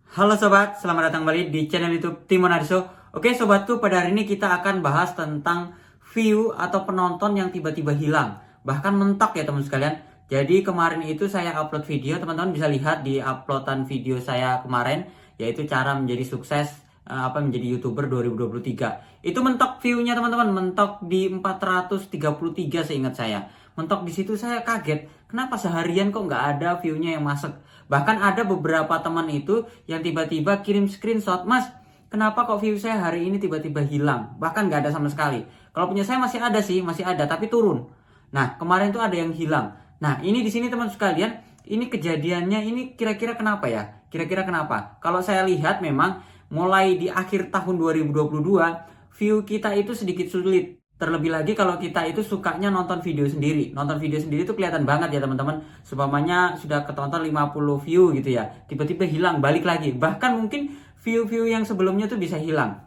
Halo sobat, selamat datang kembali di channel YouTube Timon Arso. Oke sobatku, pada hari ini kita akan bahas tentang view atau penonton yang tiba-tiba hilang, bahkan mentok ya teman sekalian. Jadi kemarin itu saya upload video, teman-teman bisa lihat di uploadan video saya kemarin, yaitu cara menjadi sukses menjadi YouTuber 2023. Itu mentok view-nya teman-teman, mentok di 433 seingat saya. Mentok di situ saya kaget, kenapa seharian kok nggak ada view-nya yang masuk. Bahkan ada beberapa teman itu yang tiba-tiba kirim screenshot, Mas, kenapa kok view saya hari ini tiba-tiba hilang? Bahkan nggak ada sama sekali. Kalau punya saya masih ada sih, masih ada, tapi turun. Nah, kemarin tuh ada yang hilang. Nah, ini di sini teman sekalian, ini kejadiannya ini kira-kira kenapa ya? Kira-kira kenapa? Kalau saya lihat memang mulai di akhir tahun 2022, view kita itu sedikit sulit. Terlebih lagi kalau kita itu sukanya nonton video sendiri. Nonton video sendiri itu kelihatan banget ya teman-teman. Seumpamanya sudah ketonton 50 view gitu ya. Tiba-tiba hilang, balik lagi. Bahkan mungkin view-view yang sebelumnya tuh bisa hilang.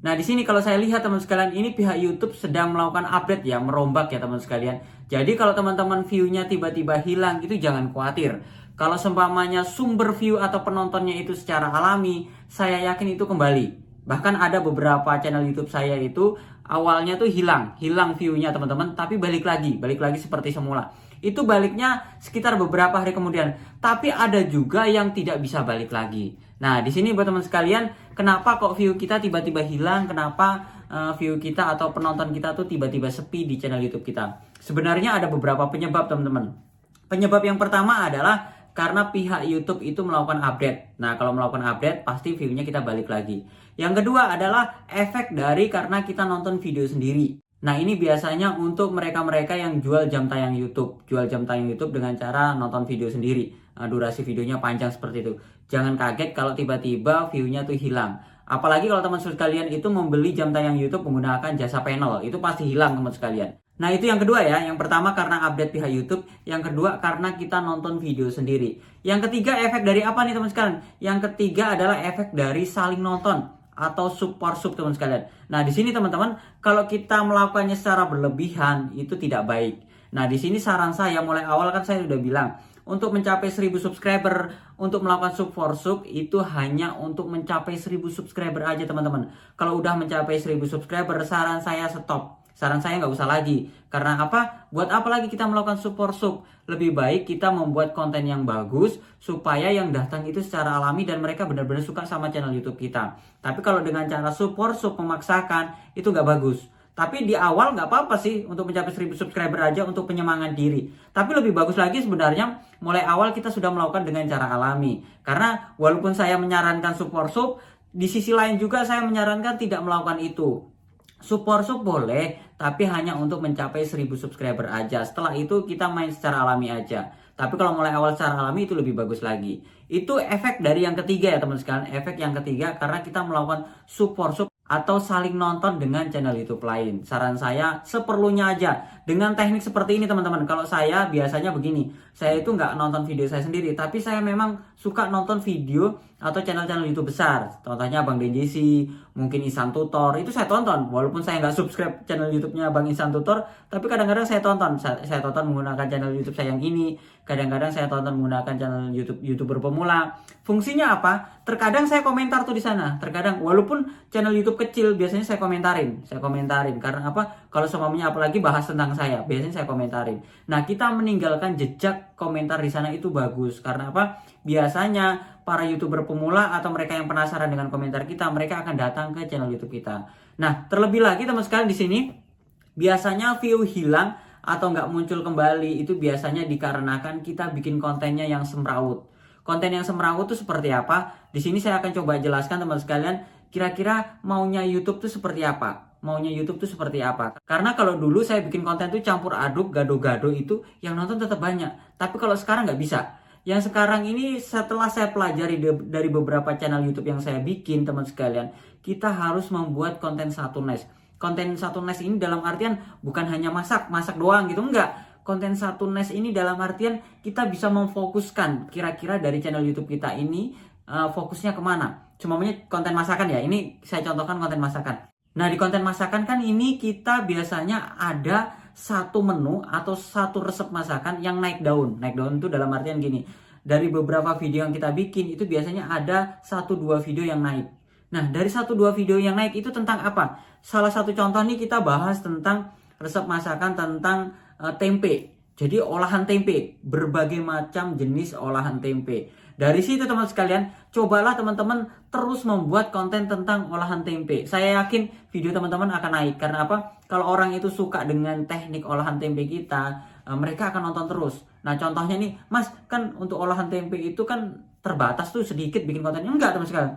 Nah di sini kalau saya lihat teman sekalian, ini pihak YouTube sedang melakukan update ya, merombak ya teman sekalian. Jadi kalau teman-teman view-nya tiba-tiba hilang, itu jangan khawatir. Kalau seumpamanya sumber view atau penontonnya itu secara alami, saya yakin itu kembali. Bahkan ada beberapa channel YouTube saya itu awalnya tuh hilang view-nya teman-teman, tapi balik lagi seperti semula. Itu baliknya sekitar beberapa hari kemudian. Tapi ada juga yang tidak bisa balik lagi. Nah, di sini buat teman sekalian, kenapa kok view kita tiba-tiba hilang? Kenapa view kita atau penonton kita tuh tiba-tiba sepi di channel YouTube kita? Sebenarnya ada beberapa penyebab, teman-teman. Penyebab yang pertama adalah karena pihak YouTube itu melakukan update. Nah, kalau melakukan update, pasti view-nya kita balik lagi. Yang kedua adalah efek dari karena kita nonton video sendiri. Nah, ini biasanya untuk mereka-mereka yang jual jam tayang YouTube. Jual jam tayang YouTube dengan cara nonton video sendiri. Durasi videonya panjang seperti itu. Jangan kaget kalau tiba-tiba view-nya tuh hilang. Apalagi kalau teman sekalian itu membeli jam tayang YouTube menggunakan jasa panel. Itu pasti hilang teman sekalian. Nah itu yang kedua ya, yang pertama karena update pihak YouTube, yang kedua karena kita nonton video sendiri. Yang ketiga efek dari apa nih teman sekalian? Yang ketiga adalah efek dari saling nonton atau sub for sub teman sekalian. Nah di sini teman-teman, kalau kita melakukannya secara berlebihan itu tidak baik. Nah di sini saran saya mulai awal kan saya sudah bilang, untuk mencapai 1000 subscriber, untuk melakukan sub for sub itu hanya untuk mencapai 1000 subscriber aja teman-teman. Kalau udah mencapai 1000 subscriber, saran saya stop. Saran saya nggak usah lagi. Karena apa? Buat apa lagi kita melakukan sub for sub? Lebih baik kita membuat konten yang bagus supaya yang datang itu secara alami dan mereka benar-benar suka sama channel YouTube kita. Tapi kalau dengan cara sub for sub memaksakan, itu nggak bagus. Tapi di awal nggak apa-apa sih untuk mencapai 1000 subscriber aja untuk penyemangat diri. Tapi lebih bagus lagi sebenarnya mulai awal kita sudah melakukan dengan cara alami. Karena walaupun saya menyarankan sub for sub, di sisi lain juga saya menyarankan tidak melakukan itu. Support sub boleh, tapi hanya untuk mencapai 1000 subscriber aja. Setelah itu kita main secara alami aja. Tapi kalau mulai awal secara alami itu lebih bagus lagi. Itu efek dari yang ketiga ya teman sekalian. Efek yang ketiga karena kita melakukan support sub atau saling nonton dengan channel YouTube lain. Saran saya seperlunya aja. Dengan teknik seperti ini teman-teman. Kalau saya biasanya begini. Saya itu nggak nonton video saya sendiri. Tapi saya memang suka nonton video atau channel-channel YouTube besar. Contohnya Bang Denjisi, mungkin Ihsan Tutor. Itu saya tonton. Walaupun saya nggak subscribe channel YouTube-nya Bang Ihsan Tutor. Tapi kadang-kadang saya tonton. Saya tonton menggunakan channel YouTube saya yang ini. Kadang-kadang saya tonton menggunakan channel YouTuber pemula. Fungsinya apa? Terkadang saya komentar tuh di sana. Terkadang walaupun channel YouTube kecil biasanya saya komentarin. Karena apa? Kalau semuanya apalagi bahas tentang saya, biasanya saya komentarin. Nah, kita meninggalkan jejak komentar di sana itu bagus. Karena apa? Biasanya para YouTuber pemula atau mereka yang penasaran dengan komentar kita, mereka akan datang ke channel YouTube kita. Nah, terlebih lagi teman sekalian di sini biasanya view hilang atau nggak muncul kembali itu biasanya dikarenakan kita bikin kontennya yang semrawut. Konten yang semrawut itu seperti apa? Di sini saya akan coba jelaskan teman sekalian, kira-kira maunya YouTube tuh seperti apa? Maunya YouTube tuh seperti apa? Karena kalau dulu saya bikin konten tuh campur aduk, gado-gado itu yang nonton tetap banyak. Tapi kalau sekarang nggak bisa. Yang sekarang ini setelah saya pelajari dari beberapa channel YouTube yang saya bikin teman sekalian, kita harus membuat konten satu niche. Konten satu niche ini dalam artian bukan hanya masak doang gitu, enggak. Konten satu niche ini dalam artian kita bisa memfokuskan kira-kira dari channel YouTube kita ini fokusnya kemana. Cumanya konten masakan ya, ini saya contohkan konten masakan. Nah di konten masakan kan ini kita biasanya ada satu menu atau satu resep masakan yang naik daun. Naik daun itu dalam artian gini, dari beberapa video yang kita bikin itu biasanya ada 1-2 video yang naik. Nah, dari 1-2 video yang naik itu tentang apa? Salah satu contoh nih kita bahas tentang resep masakan tentang tempe. Jadi olahan tempe, berbagai macam jenis olahan tempe. Dari situ teman sekalian, cobalah teman-teman terus membuat konten tentang olahan tempe. Saya yakin video teman-teman akan naik. Karena apa? Kalau orang itu suka dengan teknik olahan tempe kita, mereka akan nonton terus. Nah, contohnya nih, Mas, kan untuk olahan tempe itu kan terbatas tuh sedikit bikin kontennya. Enggak, teman sekalian.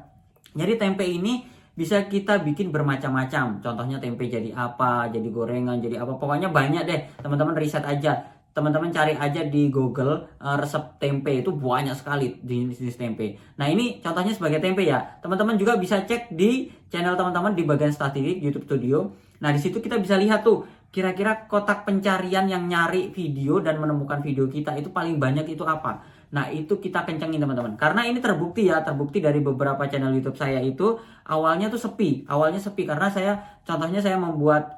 Jadi tempe ini bisa kita bikin bermacam-macam. Contohnya tempe jadi apa, jadi gorengan, jadi apa. Pokoknya banyak deh. Teman-teman riset aja. Teman-teman cari aja di Google resep tempe, itu banyak sekali jenis tempe. Nah, ini contohnya sebagai tempe ya. Teman-teman juga bisa cek di channel teman-teman di bagian statistik YouTube Studio. Nah, di situ kita bisa lihat tuh kira-kira kotak pencarian yang nyari video dan menemukan video kita itu paling banyak itu apa. Nah, itu kita kencengin teman-teman. Karena ini terbukti ya, terbukti dari beberapa channel YouTube saya itu awalnya tuh sepi. Awalnya sepi karena contohnya saya membuat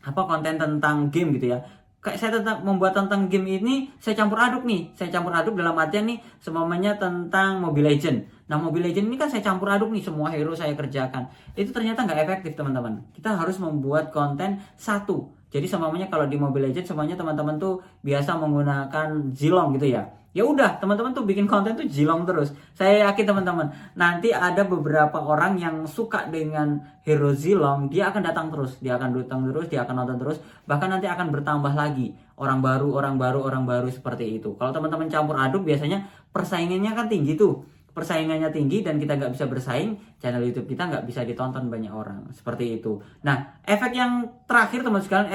konten tentang game gitu ya. Kayak saya membuat tentang game ini, saya campur aduk nih. Saya campur aduk dalam artian nih, semuanya tentang Mobile Legend. Nah, Mobile Legend ini kan saya campur aduk nih, semua hero saya kerjakan. Itu ternyata nggak efektif teman-teman. Kita harus membuat konten satu. Jadi semuanya kalau di Mobile Legend, semuanya teman-teman tuh biasa menggunakan Zilong gitu ya. Ya udah, teman-teman tuh bikin konten tuh Zilong terus. Saya yakin teman-teman, nanti ada beberapa orang yang suka dengan hero Zilong, dia akan datang terus, dia akan nonton terus, bahkan nanti akan bertambah lagi orang baru seperti itu. Kalau teman-teman campur aduk biasanya persaingannya kan tinggi tuh. Persaingannya tinggi dan kita nggak bisa bersaing, channel YouTube kita nggak bisa ditonton banyak orang, seperti itu. Nah, efek yang terakhir teman sekalian,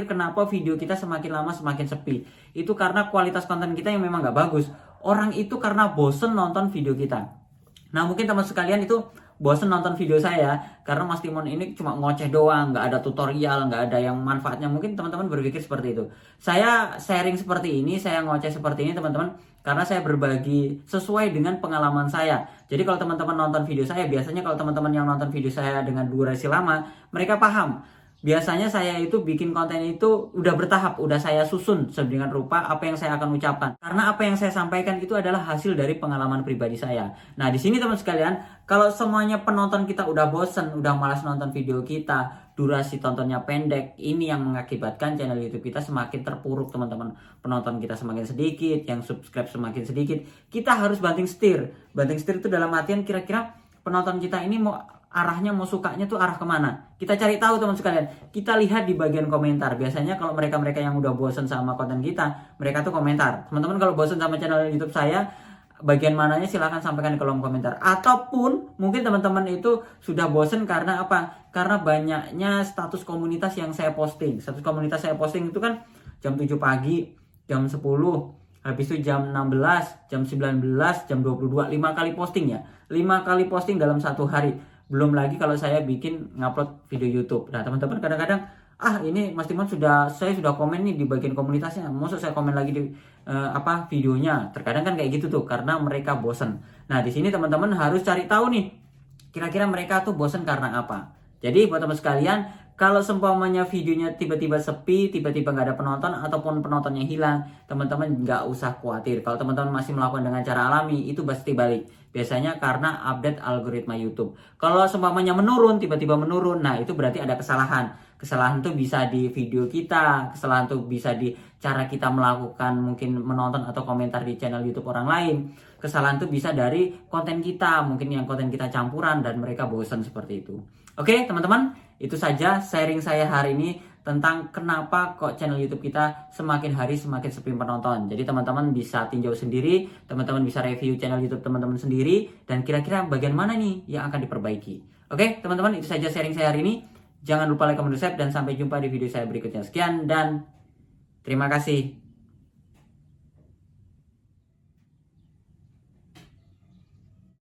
kenapa video kita semakin lama semakin sepi, itu karena kualitas konten kita yang memang nggak bagus. Orang itu karena bosen nonton video kita. Nah, mungkin teman sekalian itu bosen nonton video saya karena Mas Timon ini cuma ngoceh doang, nggak ada tutorial, nggak ada yang manfaatnya. Mungkin teman-teman berpikir seperti itu. Saya sharing seperti ini, saya ngoceh seperti ini teman-teman, karena saya berbagi sesuai dengan pengalaman saya. Jadi kalau teman-teman nonton video saya, biasanya kalau teman-teman yang nonton video saya dengan durasi lama, mereka paham. Biasanya saya itu bikin konten itu udah bertahap, udah saya susun sedemikian rupa apa yang saya akan ucapkan. Karena apa yang saya sampaikan itu adalah hasil dari pengalaman pribadi saya. Nah, di sini teman sekalian, kalau semuanya penonton kita udah bosen, udah malas nonton video kita, durasi tontonnya pendek, ini yang mengakibatkan channel YouTube kita semakin terpuruk teman-teman. Penonton kita semakin sedikit, yang subscribe semakin sedikit. Kita harus banting setir. Banting setir itu dalam artian kira-kira penonton kita ini mau sukanya tuh arah kemana. Kita cari tahu teman sekalian. Kita lihat di bagian komentar. Biasanya kalau mereka-mereka yang udah bosen sama konten kita, mereka tuh komentar. Teman-teman kalau bosen sama channel YouTube saya, bagian mananya silahkan sampaikan di kolom komentar. Ataupun mungkin teman-teman itu sudah bosen karena apa? Karena banyaknya status komunitas yang saya posting. Status komunitas saya posting itu kan jam 7 pagi, jam 10, habis itu jam 16, jam 19, jam 22, 5 kali posting ya. 5 kali posting dalam satu hari. Belum lagi kalau saya bikin ngupload video YouTube. Nah, teman-teman kadang-kadang, ini Mas Timon saya sudah komen nih di bagian komunitasnya. Maksud saya komen lagi di videonya. Terkadang kan kayak gitu tuh karena mereka bosen. Nah, di sini teman-teman harus cari tahu nih. Kira-kira mereka tuh bosen karena apa? Jadi buat teman sekalian, kalau seumpamanya videonya tiba-tiba sepi, tiba-tiba nggak ada penonton ataupun penontonnya hilang, teman-teman nggak usah khawatir. Kalau teman-teman masih melakukan dengan cara alami, itu pasti balik. Biasanya karena update algoritma YouTube. Kalau seumpamanya menurun, tiba-tiba menurun, nah itu berarti ada kesalahan. Kesalahan itu bisa di video kita, kesalahan itu bisa di cara kita melakukan mungkin menonton atau komentar di channel YouTube orang lain. Kesalahan itu bisa dari konten kita, mungkin yang konten kita campuran dan mereka bosan seperti itu. Oke, teman-teman, itu saja sharing saya hari ini tentang kenapa kok channel YouTube kita semakin hari semakin sepi penonton. Jadi teman-teman bisa tinjau sendiri, teman-teman bisa review channel YouTube teman-teman sendiri, dan kira-kira bagian mana nih yang akan diperbaiki. Oke, teman-teman, itu saja sharing saya hari ini. Jangan lupa like, comment, subscribe, dan sampai jumpa di video saya berikutnya. Sekian dan terima kasih.